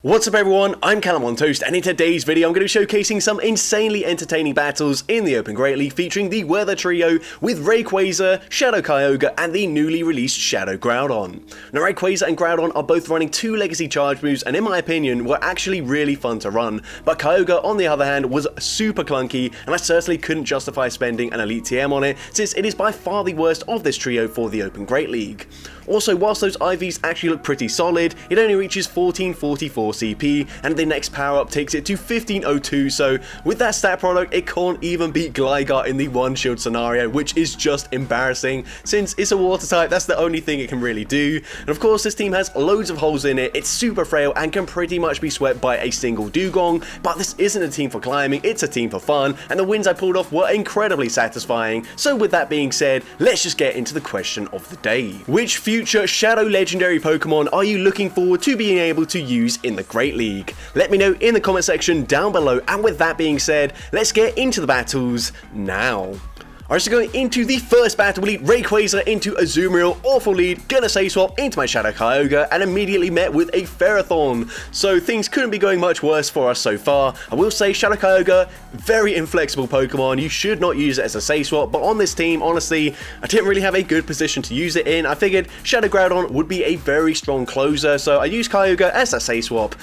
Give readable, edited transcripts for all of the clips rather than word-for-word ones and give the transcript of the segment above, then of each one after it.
What's up everyone, I'm CallumOnToast, and in today's video I'm going to be showcasing some insanely entertaining battles in the Open Great League featuring the Weather Trio with Rayquaza, Shadow Kyogre and the newly released Shadow Groudon. Now Rayquaza and Groudon are both running two legacy charge moves and in my opinion were actually really fun to run, but Kyogre on the other hand was super clunky and I certainly couldn't justify spending an Elite TM on it since it is by far the worst of this trio for the Open Great League. Also, whilst those IVs actually look pretty solid, it only reaches 1444 CP and the next power up takes it to 1502, so with that stat product it can't even beat Gligar in the one shield scenario, which is just embarrassing since it's a water type. That's the only thing it can really do. And of course this team has loads of holes in it, it's super frail and can pretty much be swept by a single Dugong, but this isn't a team for climbing, it's a team for fun, and the wins I pulled off were incredibly satisfying. So with that being said, let's just get into the question of the day. Which future Shadow Legendary Pokemon are you looking forward to being able to use in the Great League? Let me know in the comment section down below, and with that being said, let's get into the battles now. Alright, so going into the first battle, we lead Rayquaza into Azumarill, awful lead, gonna say swap into my Shadow Kyogre, and immediately met with a Ferrothorn. So things couldn't be going much worse for us so far. I will say Shadow Kyogre, very inflexible Pokemon, you should not use it as a say swap, but on this team, honestly, I didn't really have a good position to use it in. I figured Shadow Groudon would be a very strong closer, so I used Kyogre as a say swap.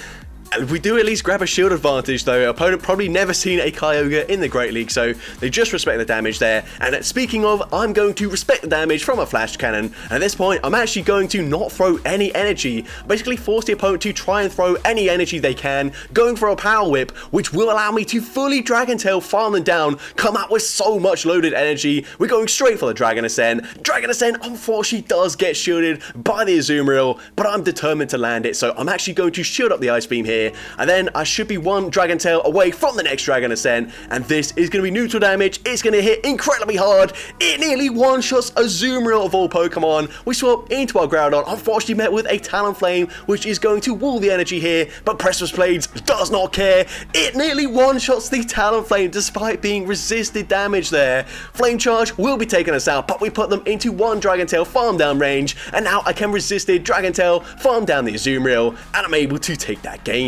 And we do at least grab a shield advantage though. Opponent probably never seen a Kyogre in the Great League, so they just respect the damage there. And speaking of, I'm going to respect the damage from a Flash Cannon. And at this point, I'm actually going to not throw any energy. Basically force the opponent to try and throw any energy they can, going for a Power Whip, which will allow me to fully Dragon Tail, farm them down, come out with so much loaded energy. We're going straight for the Dragon Ascent. Dragon Ascent unfortunately does get shielded by the Azumarill, but I'm determined to land it, so I'm actually going to shield up the Ice Beam here. And then I should be one Dragon Tail away from the next Dragon Ascent, and this is going to be neutral damage. It's going to hit incredibly hard. It nearly one-shots Azumarill of all Pokemon. We swap into our Groudon, unfortunately met with a Talonflame, which is going to wall the energy here, but Precipice Blades does not care. It nearly one-shots the Talonflame despite being resisted damage there. Flame Charge will be taking us out, but we put them into one Dragon Tail farm down range, and now I can resist it, Dragon Tail, farm down the Azumarill, and I'm able to take that game.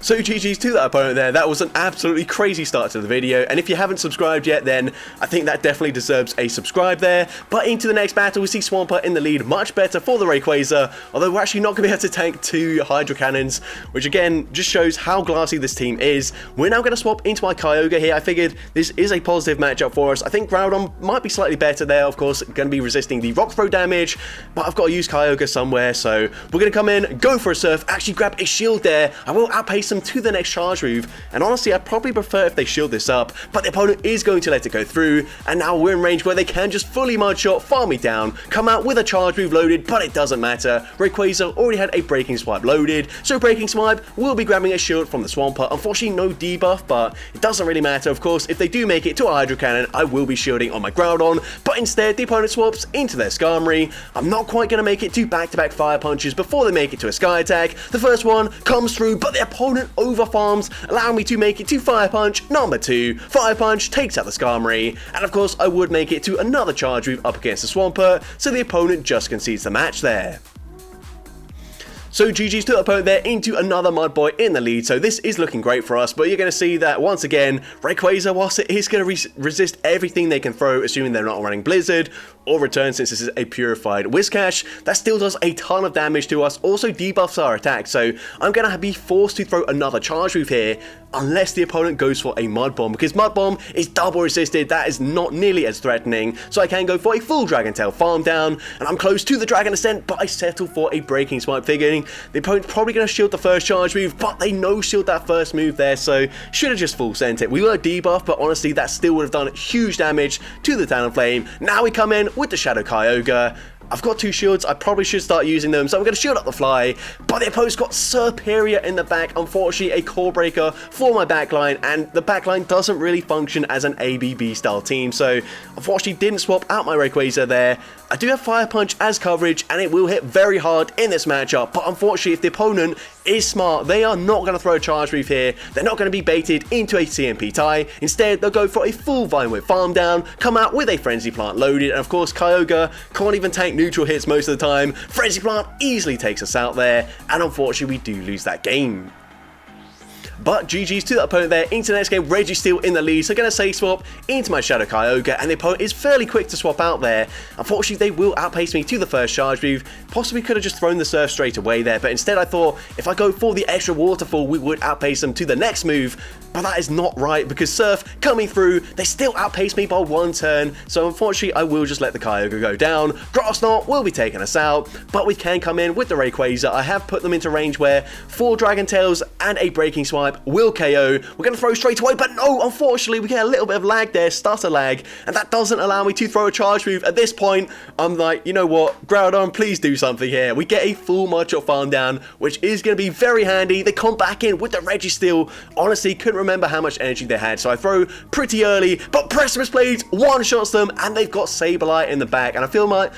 So GG's to that opponent there. That was an absolutely crazy start to the video, and if you haven't subscribed yet, then I think that definitely deserves a subscribe there. But into the next battle, we see Swampert in the lead, much better for the Rayquaza, although we're actually not going to be able to tank two Hydro Cannons, which again just shows how glassy this team is. We're now going to swap into my Kyogre here. I figured this is a positive matchup for us. I think Groudon might be slightly better there, of course, going to be resisting the Rock Throw damage, but I've got to use Kyogre somewhere, so we're going to come in, go for a Surf, actually grab a shield there. I will outpace them to the next charge move, and honestly I'd probably prefer if they shield this up, but the opponent is going to let it go through, and now we're in range where they can just fully Mudshot, farm me down, come out with a charge move loaded, but it doesn't matter. Rayquaza already had a Breaking Swipe loaded, so Breaking Swipe will be grabbing a shield from the Swampert. Unfortunately no debuff, but it doesn't really matter. Of course, if they do make it to a Hydro Cannon, I will be shielding on my Groudon, but instead the opponent swaps into their Skarmory. I'm not quite going to make it to back-to-back Fire Punches before they make it to a Sky Attack. The first one comes through, but the opponent over farms, allowing me to make it to Fire Punch number 2. Fire Punch takes out the Skarmory, and of course I would make it to another charge move up against the Swampert, so the opponent just concedes the match there. So GG's to the opponent there into another Mudboy in the lead, so this is looking great for us, but you're going to see that once again, Rayquaza, whilst it is going to resist everything they can throw, assuming they're not running Blizzard, or Return since this is a purified Whiscash, that still does a ton of damage to us, also debuffs our attack, so I'm going to be forced to throw another charge move here, unless the opponent goes for a Mud Bomb, because Mud Bomb is double resisted, that is not nearly as threatening, so I can go for a full Dragon Tail farm down, and I'm close to the Dragon Ascent, but I settle for a Breaking Swipe, figuring the opponent's probably going to shield the first charge move, but they no-shield that first move there, so should have just full sent it. We were debuffed, but honestly that still would have done huge damage to the Talonflame. Now we come in with the Shadow Kyogre. I've got two shields, I probably should start using them, so I'm going to shield up the fly, but the opponent's got Serperior in the back, unfortunately a core breaker for my backline, and the backline doesn't really function as an ABB style team, so unfortunately didn't swap out my Rayquaza there. I do have Fire Punch as coverage, and it will hit very hard in this matchup, but unfortunately if the opponent is smart, they are not going to throw a charge move here, they're not going to be baited into a CMP tie, instead they'll go for a full Vine Whip farm down, come out with a Frenzy Plant loaded, and of course Kyogre can't even tank neutral hits most of the time. Frenzy Plant easily takes us out there, and unfortunately we do lose that game. But GG's to that opponent there. Into the next game, Registeel in the lead, so going to save swap into my Shadow Kyogre, and the opponent is fairly quick to swap out there. Unfortunately, they will outpace me to the first charge move. Possibly could have just thrown the Surf straight away there, but instead I thought if I go for the extra Waterfall, we would outpace them to the next move. But that is not right, because Surf coming through, they still outpace me by 1 turn, so unfortunately I will just let the Kyogre go down. Grass Knot will be taking us out, but we can come in with the Rayquaza. I have put them into range where 4 Dragon Tails and a Breaking Swipe will KO. We're going to throw straight away, but no, unfortunately we get a little bit of lag there, stutter lag, and that doesn't allow me to throw a charge move. At this point, I'm like, you know what, Groudon, please do something here. We get a full Mudshot farm down, which is going to be very handy. They come back in with the Registeel. Honestly, couldn't remember how much energy they had, so I throw pretty early, but Precipice Blades one-shots them, and they've got Sableye in the back, and I feel like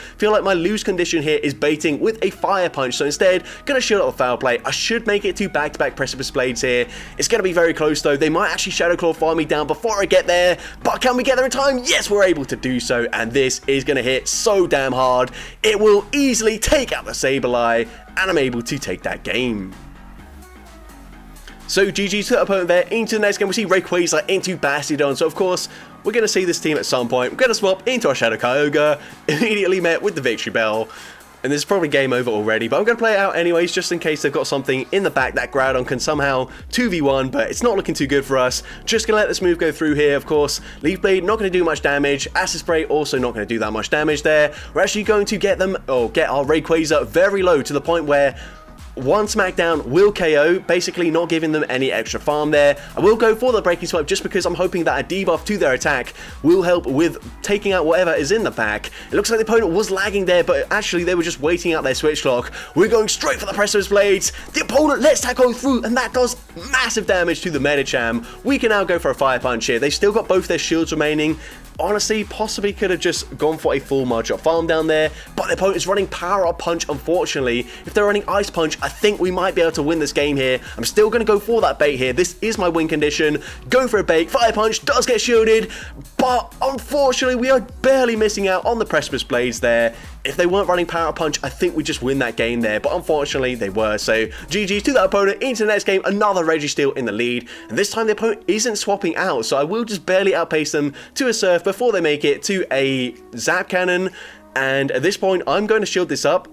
my lose condition here is baiting with a Fire Punch, so instead, going to shield up the Foul Play. I should make it to back-to-back Precipice Blades here. It's going to be very close though. They might actually Shadow Claw farm me down before I get there, but can we get there in time? Yes, we're able to do so, and this is going to hit so damn hard. It will easily take out the Sableye, and I'm able to take that game. So GG's to the opponent there. Into the next game, we see Rayquaza into Bastiodon. So of course, we're going to see this team at some point. We're going to swap into our Shadow Kyogre, immediately met with the Victory Bell. And this is probably game over already, but I'm going to play it out anyways, just in case they've got something in the back that Groudon can somehow 2v1, but it's not looking too good for us. Just going to let this move go through here, of course. Leaf Blade, not going to do much damage. Acid Spray, also not going to do that much damage there. We're actually going to get our Rayquaza very low to the point where 1 Smackdown will KO, basically not giving them any extra farm there. I will go for the Breaking Swipe just because I'm hoping that a debuff to their attack will help with taking out whatever is in the back. It looks like the opponent was lagging there, but actually they were just waiting out their Switch Clock. We're going straight for the Precipice Blades. The opponent lets that go through, and that does massive damage to the Medicham. We can now go for a Fire Punch here. They've still got both their shields remaining. Honestly, possibly could have just gone for a full Mudshot farm down there, but the opponent is running Power Up Punch, unfortunately. If they're running Ice Punch, I think we might be able to win this game here. I'm still going to go for that bait here. This is my win condition. Go for a bait. Fire Punch does get shielded, but unfortunately, we are barely missing out on the Precipice Blades there. If they weren't running Power Up Punch, I think we just win that game there, but unfortunately, they were. So, GG's to that opponent. Into the next game, another Registeel in the lead, and this time the opponent isn't swapping out, so I will just barely outpace them to a Surf before they make it to a Zap Cannon, and at this point, I'm going to shield this up.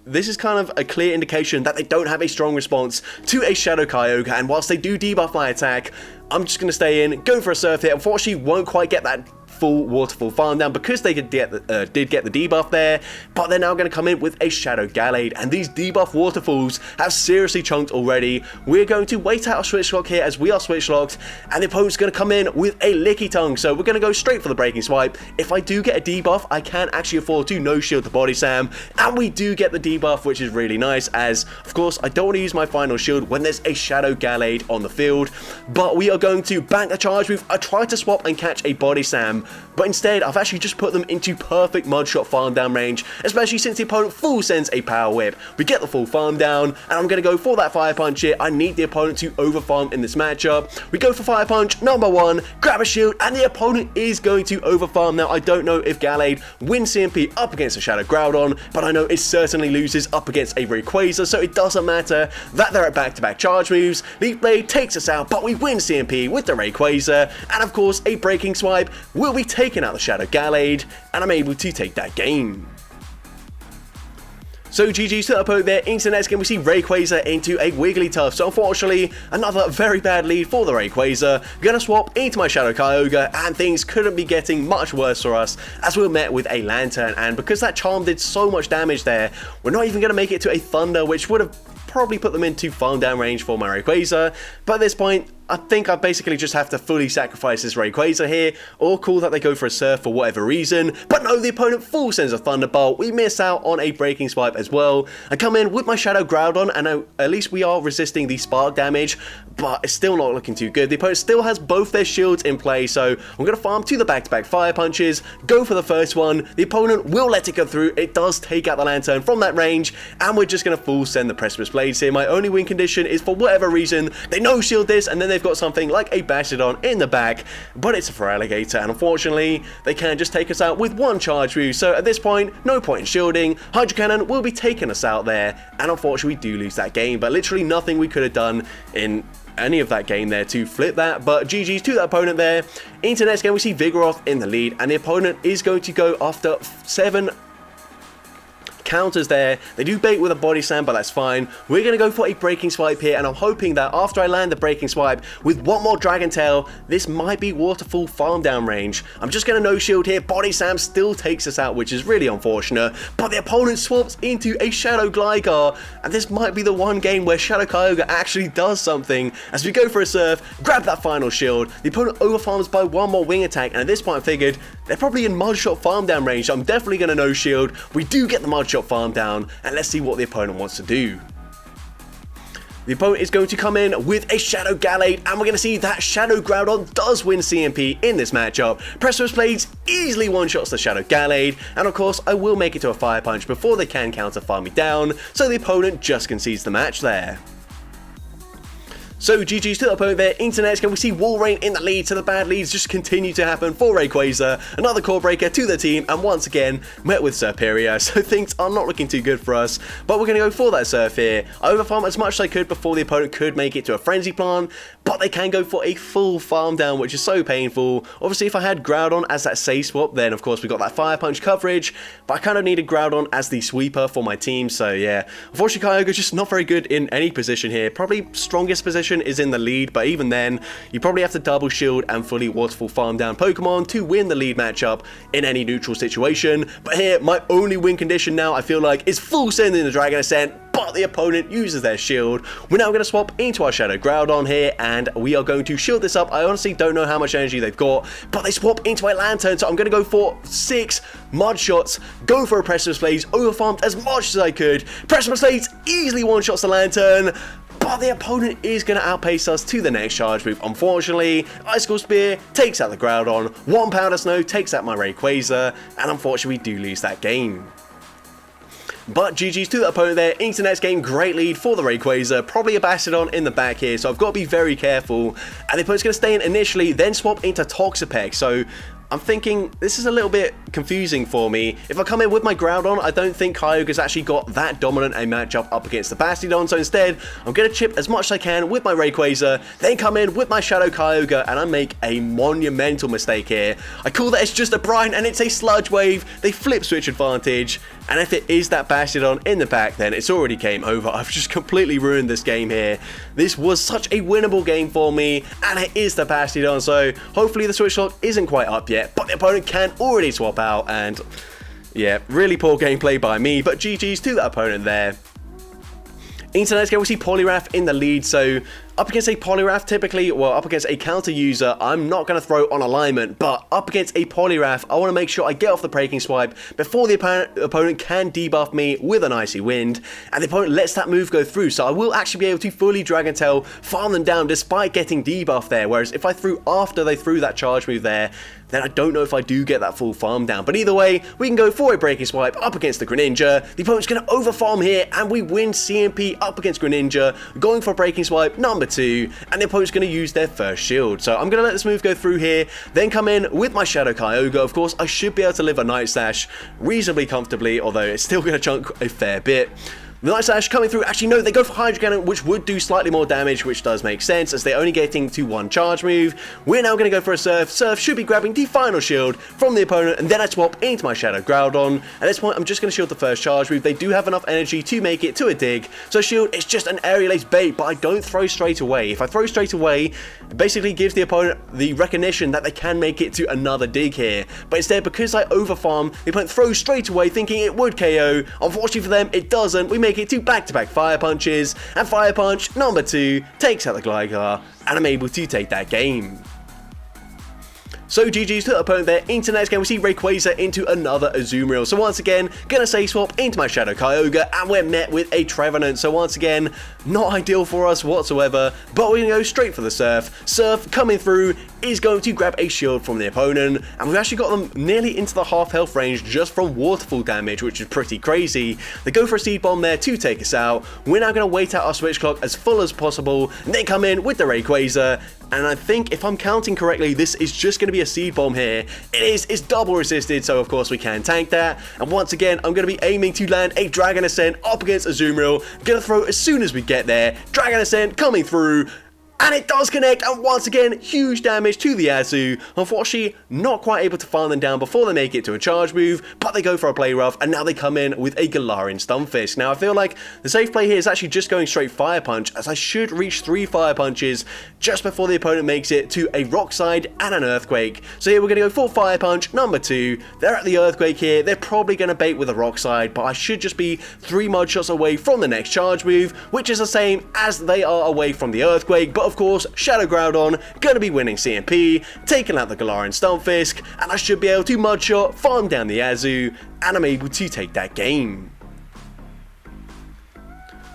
This is kind of a clear indication that they don't have a strong response to a Shadow Kyogre, and whilst they do debuff my attack, I'm just going to stay in, go for a Surf hit. Unfortunately, won't quite get that full Waterfall farm down because they did get the debuff there, but they're now going to come in with a Shadow Gallade, and these debuff Waterfalls have seriously chunked already. We're going to wait out our Switch Lock here as we are Switch Locked, and the opponent's going to come in with a Licky Tongue, so we're going to go straight for the Breaking Swipe. If I do get a debuff, I can actually afford to no shield the Body Slam, and we do get the debuff, which is really nice, as of course I don't want to use my final shield when there's a Shadow Gallade on the field, but we are going to bank the charge move. I tried to swap and catch a Body Slam, but instead I've actually just put them into perfect Mudshot farm down range, especially since the opponent full sends a Power Whip. We get the full farm down, and I'm going to go for that Fire Punch here. I need the opponent to over farm in this matchup. We go for Fire Punch, number 1, grab a shield, and the opponent is going to over farm. Now I don't know if Gallade wins CMP up against a Shadow Groudon, but I know it certainly loses up against a Rayquaza, so it doesn't matter that they're at back-to-back charge moves. Leaf Blade takes us out, but we win CMP with the Rayquaza, and of course a Breaking Swipe will be taken out the Shadow Gallade, and I'm able to take that game. So GG's to the opponent there. Into the next game, we see Rayquaza into a Wigglytuff. So unfortunately, another very bad lead for the Rayquaza. Gonna swap into my Shadow Kyogre, and things couldn't be getting much worse for us as we were met with a Lantern. And because that Charm did so much damage there, we're not even gonna make it to a Thunder, which would have probably put them into farm down range for my Rayquaza. But at this point, I think I basically just have to fully sacrifice this Rayquaza here, or call that they go for a Surf for whatever reason. But no, the opponent full sends a Thunderbolt. We miss out on a Breaking Swipe as well. I come in with my Shadow Groudon, and at least we are resisting the Spark damage, but it's still not looking too good. The opponent still has both their shields in play, so I'm going to farm to the back-to-back Fire Punches, go for the first one. The opponent will let it go through. It does take out the Lantern from that range, and we're just going to full send the Precipice Blades here. My only win condition is, for whatever reason, they no-shield this, and then they've got something like a Bastiodon in the back, but it's a Feraligatr, and unfortunately, they can just take us out with one charge move. So at this point, no point in shielding. Hydro Cannon will be taking us out there, and unfortunately, we do lose that game, but literally nothing we could have done in any of that game there to flip that. But GG's to that opponent there. Into next game, we see Vigoroth in the lead, and the opponent is going to go after 7 counters there. They do bait with a body slam, but that's fine. We're going to go for a breaking swipe here, and I'm hoping that after I land the breaking swipe with one more Dragon Tail, this might be Waterfall farm down range. I'm just going to no shield here. Body slam still takes us out, which is really unfortunate, but the opponent swaps into a Shadow Gligar, and this might be the one game where Shadow Kyogre actually does something. As we go for a Surf, grab that final shield, the opponent overfarms by one more wing attack, and at this point I figured they're probably in Mudshot farm down range, so I'm definitely going to no shield. We do get the Mudshot farm down, and let's see what the opponent wants to do. The opponent is going to come in with a Shadow Gallade, and we're going to see that Shadow Groudon does win CMP in this matchup. Precipice Blades easily one-shots the Shadow Gallade, and of course I will make it to a Fire Punch before they can counter farm me down, so the opponent just concedes the match there. So GG's to the opponent there. Into next game, we see Walrein in the lead, so the bad leads just continue to happen for Rayquaza. Another core breaker to the team, and once again, met with Serperior, so things are not looking too good for us, but we're going to go for that Surf here. I overfarm as much as I could before the opponent could make it to a Frenzy Plant, but they can go for a full farm down, which is so painful. Obviously, if I had Groudon as that safe swap, then of course we got that Fire Punch coverage, but I kind of needed Groudon as the sweeper for my team, so yeah. Unfortunately, Kyogre just not very good in any position here. Probably strongest position is in the lead, but even then, you probably have to double shield and fully Waterfall farm down Pokemon to win the lead matchup in any neutral situation. But here, my only win condition now, I feel like, is full send in the Dragon Ascent, but the opponent uses their shield. We're now going to swap into our Shadow Groudon here, and we are going to shield this up. I honestly don't know how much energy they've got, but they swap into a Lantern, so I'm going to go for 6 Mud Shots, go for a Precipice Blades, overfarmed as much as I could. Precipice Blades easily one-shots the Lantern, but the opponent is going to outpace us to the next charge move. Unfortunately, Icicle Spear takes out the Groudon, 1 Powder Snow takes out my Rayquaza, and unfortunately we do lose that game. But GG's to the opponent there. Into next game, great lead for the Rayquaza. Probably a Bastiodon in the back here, so I've got to be very careful. And the opponent's going to stay in initially, then swap into Toxapex. So I'm thinking this is a little bit confusing for me. If I come in with my Groudon, I don't think Kyogre's actually got that dominant a matchup up against the Bastiodon, so instead, I'm going to chip as much as I can with my Rayquaza, then come in with my Shadow Kyogre, and I make a monumental mistake here. I call that it's just a Brine, and it's a Sludge Wave. They flip switch advantage, and if it is that Bastiodon in the back, then it's already game over. I've just completely ruined this game here. This was such a winnable game for me, and it is the Bastiodon, so hopefully the switch lock isn't quite up yet. But the opponent can already swap out, and yeah, really poor gameplay by me, but GG's to that opponent there. Into next game, we see Poliwrath in the lead, so up against a Poliwrath, typically, well, up against a counter user, I'm not going to throw on alignment, but up against a Poliwrath, I want to make sure I get off the breaking swipe before the opponent can debuff me with an Icy Wind, and the opponent lets that move go through, so I will actually be able to fully Dragon Tail, farm them down despite getting debuff there, whereas if I threw after they threw that charge move there, then I don't know if I do get that full farm down. But either way, we can go for a breaking swipe up against the Greninja. The opponent's going to overfarm here, and we win CMP up against Greninja, going for breaking swipe number 2, and the opponent's going to use their first shield. So I'm going to let this move go through here, then come in with my Shadow Kyogre. Of course, I should be able to live a Night Slash reasonably comfortably, although it's still going to chunk a fair bit. The Night Slash coming through, actually no, they go for Hydro Cannon, which would do slightly more damage, which does make sense, as they're only getting to 1 charge move. We're now going to go for a Surf. Surf should be grabbing the final shield from the opponent, and then I swap into my Shadow Groudon. At this point, I'm just going to shield the first charge move. They do have enough energy to make it to a dig, so shield is just an aerial-ace bait, but I don't throw straight away. If I throw straight away, it basically gives the opponent the recognition that they can make it to another dig here. But instead, because I overfarm, the opponent throws straight away, thinking it would KO. Unfortunately for them, it doesn't. We make it to back-to-back Fire Punches, and Fire Punch number 2 takes out the Gligar, and I'm able to take that game. So GG's to the opponent there. Into next game, we see Rayquaza into another Azumarill. So once again, gonna say swap into my Shadow Kyogre, and we're met with a Trevenant. So once again, not ideal for us whatsoever, but we're gonna go straight for the Surf. Surf coming through is going to grab a shield from the opponent, and we've actually got them nearly into the half health range just from waterfall damage, which is pretty crazy. They go for a Seed Bomb there to take us out. We're now gonna wait out our switch clock as full as possible, and then come in with the Rayquaza. And I think, if I'm counting correctly, this is just going to be a Seed Bomb here. It's double resisted, so of course we can tank that. And once again, I'm going to be aiming to land a Dragon Ascent up against Azumarill. Going to throw as soon as we get there. Dragon Ascent coming through. And it does connect, and once again, huge damage to the Azu. Unfortunately, not quite able to farm them down before they make it to a charge move, but they go for a play rough, and now they come in with a Galarian Stunfisk. Now, I feel like the safe play here is actually just going straight Fire Punch, as I should reach 3 Fire Punches just before the opponent makes it to a Rock Slide and an Earthquake. So here we're going to go for Fire Punch number 2. They're at the Earthquake here. They're probably going to bait with a Rock Slide, but I should just be 3 Mud Shots away from the next charge move, which is the same as they are away from the Earthquake, but of course, Shadow Groudon going to be winning CMP, taking out the Galarian Stunfisk, and I should be able to Mud Shot, farm down the Azu, and I'm able to take that game.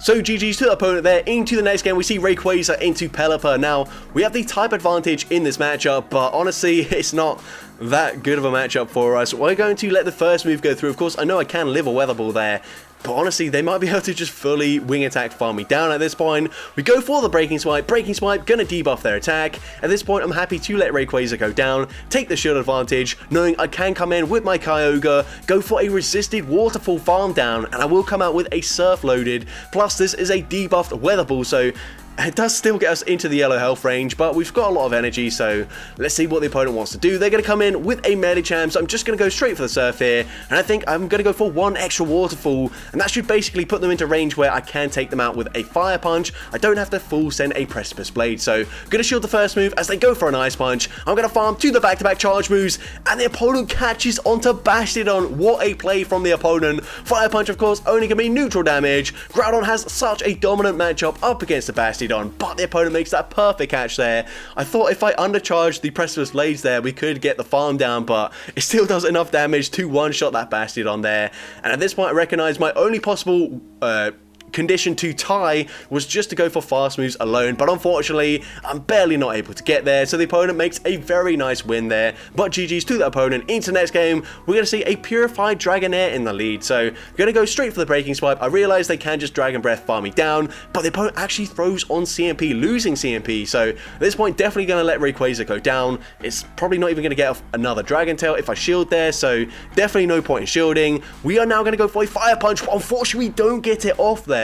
So GG's to the opponent there. Into the next game, we see Rayquaza into Pelipper. Now, we have the type advantage in this matchup, but honestly, it's not that good of a matchup for us. We're going to let the first move go through. Of course, I know I can live a Weather Ball there, but honestly, they might be able to just fully Wing Attack farm me down at this point. We go for the Breaking Swipe. Breaking Swipe, gonna debuff their attack. At this point, I'm happy to let Rayquaza go down, take the shield advantage, knowing I can come in with my Kyogre, go for a resisted Waterfall farm down, and I will come out with a Surf loaded. Plus, this is a debuffed Weather Ball, so it does still get us into the yellow health range, but we've got a lot of energy, so let's see what the opponent wants to do. They're going to come in with a Medicham, so I'm just going to go straight for the Surf here, and I think I'm going to go for 1 extra Waterfall, and that should basically put them into range where I can take them out with a Fire Punch. I don't have to full send a Precipice Blade, so going to shield the first move as they go for an Ice Punch. I'm going to farm to the back-to-back charge moves, and the opponent catches onto Bastiodon. What a play from the opponent. Fire Punch, of course, only going to be neutral damage. Groudon has such a dominant matchup up against the Bastiodon, but the opponent makes that perfect catch there. I thought if I undercharged the Precipice Blades there, we could get the farm down, but it still does enough damage to one-shot that Bastiodon there. And at this point, I recognize my only possible condition to tie was just to go for fast moves alone, but unfortunately I'm barely not able to get there, so the opponent makes a very nice win there. But GG's to the opponent. Into the next game, we're going to see a Purified Dragonair in the lead, so going to go straight for the Breaking Swipe. I realize they can just Dragon Breath farm me down, but the opponent actually throws on CMP, losing CMP, so at this point definitely going to let Rayquaza go down. It's probably not even going to get off another Dragon Tail if I shield there, so definitely no point in shielding. We are now going to go for a Fire Punch, but unfortunately we don't get it off there.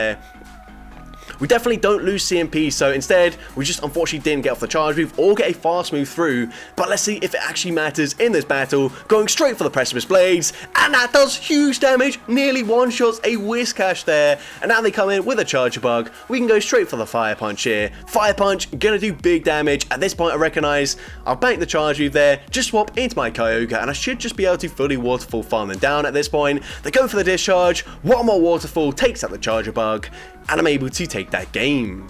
We definitely don't lose CMP, so instead we just unfortunately didn't get off the charge move or get a fast move through. But let's see if it actually matters in this battle. Going straight for the Precipice Blades, and that does huge damage, nearly one-shots a Whiscash there. And now they come in with a Charger Bug. We can go straight for the Fire Punch here. Fire Punch, gonna do big damage. At this point I recognize I'll bank the charge move there, just swap into my Kyogre, and I should just be able to fully Waterfall farm them down at this point. They go for the Discharge, one more Waterfall, takes out the Charger Bug, and I'm able to take that game.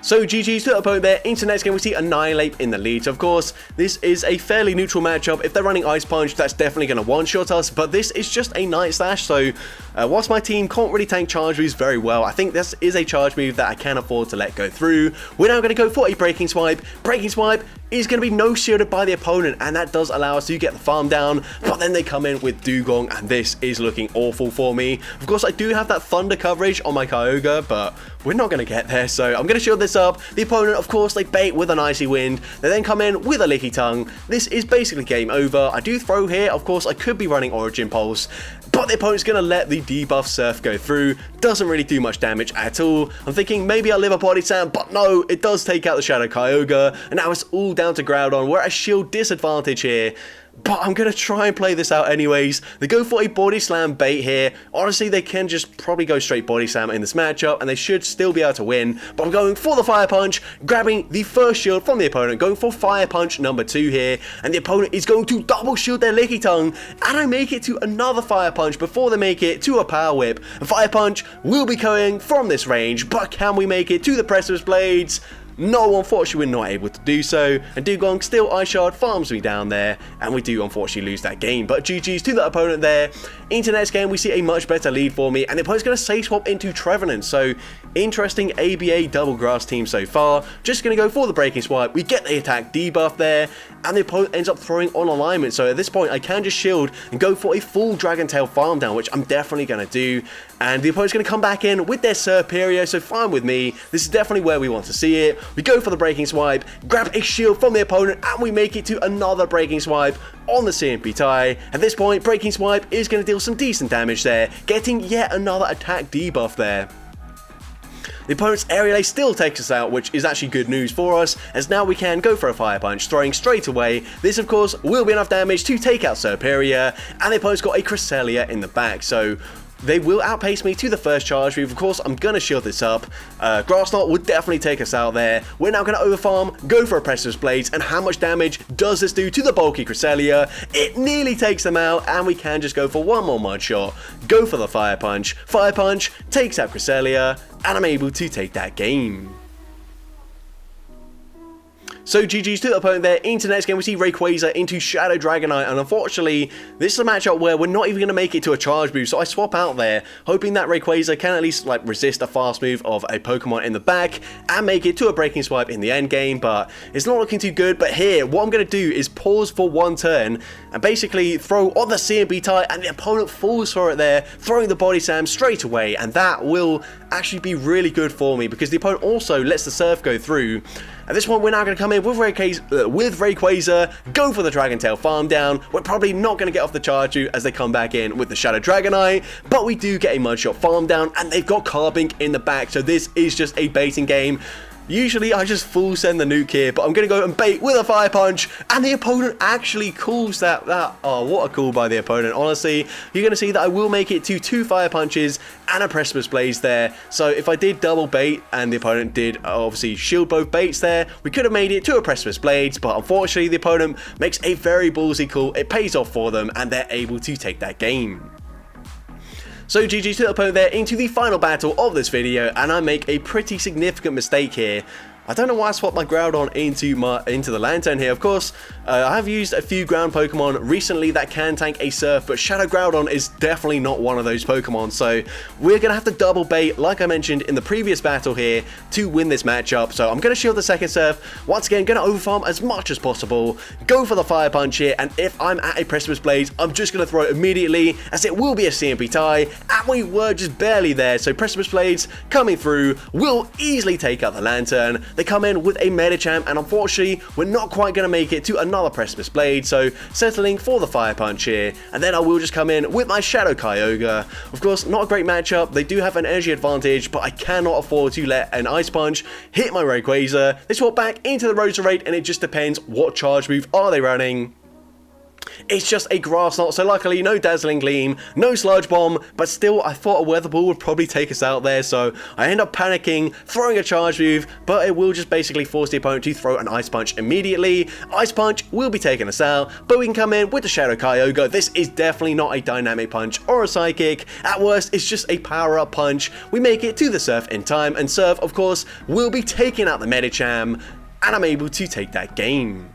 So GG's to the opponent there. Into the next game, we see Annihilate in the lead. So of course, this is a fairly neutral matchup. If they're running Ice Punch, that's definitely going to one-shot us, but this is just a Night Slash, so whilst my team can't really tank charge moves very well, I think this is a charge move that I can afford to let go through. We're now going to go for a Breaking Swipe. Breaking Swipe is going to be no shielded by the opponent, and that does allow us to get the farm down, but then they come in with Dugong, and this is looking awful for me. Of course, I do have that Thunder coverage on my Kyogre, but we're not going to get there, so I'm going to shield this up. The opponent, of course, they bait with an Icy Wind. They then come in with a Licky Tongue. This is basically game over. I do throw here. Of course, I could be running Origin Pulse, but the opponent's going to let the debuff Surf go through. Doesn't really do much damage at all. I'm thinking maybe I'll live a Body Slam, but no, it does take out the Shadow Kyogre, and now it's all down to Groudon. We're at a shield disadvantage here, but I'm going to try and play this out anyways. They go for a Body Slam bait here. Honestly, they can just probably go straight Body Slam in this matchup, and they should still be able to win. But I'm going for the Fire Punch, grabbing the first shield from the opponent, going for Fire Punch number 2 here, and the opponent is going to double shield their Licky Tongue, and I make it to another Fire Punch before they make it to a Power Whip. A Fire Punch will be going from this range, but can we make it to the Precipice Blades? No, unfortunately, we're not able to do so, and Dugong still Ice Shard farms me down there, and we do unfortunately lose that game. But GG's to the opponent there. Into next game, we see a much better lead for me, and the opponent's going to safe swap into Trevenant. So, interesting ABA double grass team so far. Just going to go for the breaking swipe. We get the attack debuff there, and the opponent ends up throwing on alignment. So at this point, I can just shield and go for a full Dragon Tail farm down, which I'm definitely going to do. And the opponent's going to come back in with their Serperior, so fine with me. This is definitely where we want to see it. We go for the breaking swipe, grab a shield from the opponent, and we make it to another breaking swipe on the CMP tie. At this point, breaking swipe is going to deal some decent damage there, getting yet another attack debuff there. The opponent's Aerial Ace still takes us out, which is actually good news for us, as now we can go for a Fire Punch, throwing straight away. This, of course, will be enough damage to take out Serperior, and the opponent's got a Cresselia in the back, so they will outpace me to the first charge move. Of course, I'm going to shield this up. Grass Knot would definitely take us out there. We're now going to overfarm, go for a Precipice Blades, and how much damage does this do to the bulky Cresselia? It nearly takes them out, and we can just go for one more Mud Shot. Go for the Fire Punch. Fire Punch takes out Cresselia, and I'm able to take that game. So GG's to the opponent there. Into next game, we see Rayquaza into Shadow Dragonite, and unfortunately, this is a matchup where we're not even going to make it to a charge move, so I swap out there, hoping that Rayquaza can at least like resist a fast move of a Pokemon in the back, and make it to a breaking swipe in the end game, but it's not looking too good. But here, what I'm going to do is pause for one turn, and basically throw on the CMB tie, and the opponent falls for it there, throwing the Body Slam straight away, and that will actually be really good for me, because the opponent also lets the Surf go through. At this point, we're now going to come in with Rayquaza, go for the Dragon Tail farm down. We're probably not going to get off the charge move as they come back in with the Shadow Dragonite, but we do get a Mud Shot farm down, and they've got Carbink in the back, so this is just a baiting game. Usually I just full send the nuke here, but I'm going to go and bait with a Fire Punch, and the opponent actually calls that. Oh, what a call by the opponent. Honestly, you're going to see that I will make it to 2 Fire Punches and a Precipice Blades there. So if I did double bait and the opponent did obviously shield both baits there, we could have made it to a Precipice Blades, but unfortunately the opponent makes a very ballsy call. It pays off for them, and they're able to take that game. So GG's to the opponent there into the final battle of this video, and I make a pretty significant mistake here. I don't know why I swapped my Groudon into the Lantern here. Of course, I have used a few ground Pokemon recently that can tank a Surf, but Shadow Groudon is definitely not one of those Pokemon. So we're going to have to double bait, like I mentioned in the previous battle here, to win this matchup. So I'm going to shield the second Surf. Once again, going to overfarm as much as possible. Go for the Fire Punch here, and if I'm at a Precipice Blades, I'm just going to throw it immediately, as it will be a CMP tie, and we were just barely there. So Precipice Blades coming through will easily take out the Lantern. They come in with a Medicham, and unfortunately, we're not quite going to make it to another Precipice Blade, so settling for the Fire Punch here, and then I will just come in with my Shadow Kyogre. Of course, not a great matchup. They do have an energy advantage, but I cannot afford to let an Ice Punch hit my Rayquaza. They swap back into the Roserade, and it just depends what charge move are they running. It's just a Grass Knot, so luckily no Dazzling Gleam, no Sludge Bomb, but still I thought a Weather Ball would probably take us out there, so I end up panicking, throwing a charge move, but it will just basically force the opponent to throw an Ice Punch immediately. Ice Punch will be taking us out, but we can come in with the Shadow Kyogre. This is definitely not a Dynamic Punch or a Psychic. At worst, it's just a power-up punch. We make it to the Surf in time, and Surf, of course, will be taking out the Medicham, and I'm able to take that game.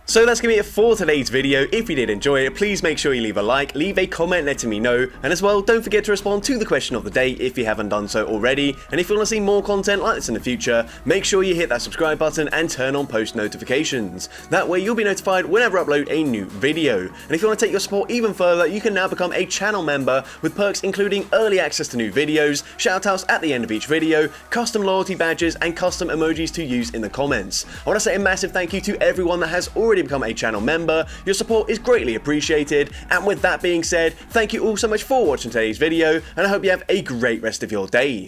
So that's going to be it for today's video. If you did enjoy it, please make sure you leave a like, leave a comment letting me know, and as well, don't forget to respond to the question of the day if you haven't done so already. And if you want to see more content like this in the future, make sure you hit that subscribe button and turn on post notifications. That way you'll be notified whenever I upload a new video. And if you want to take your support even further, you can now become a channel member with perks including early access to new videos, shoutouts at the end of each video, custom loyalty badges, and custom emojis to use in the comments. I want to say a massive thank you to everyone that has already become a channel member. Your support is greatly appreciated, and with that being said, thank you all so much for watching today's video, and I hope you have a great rest of your day.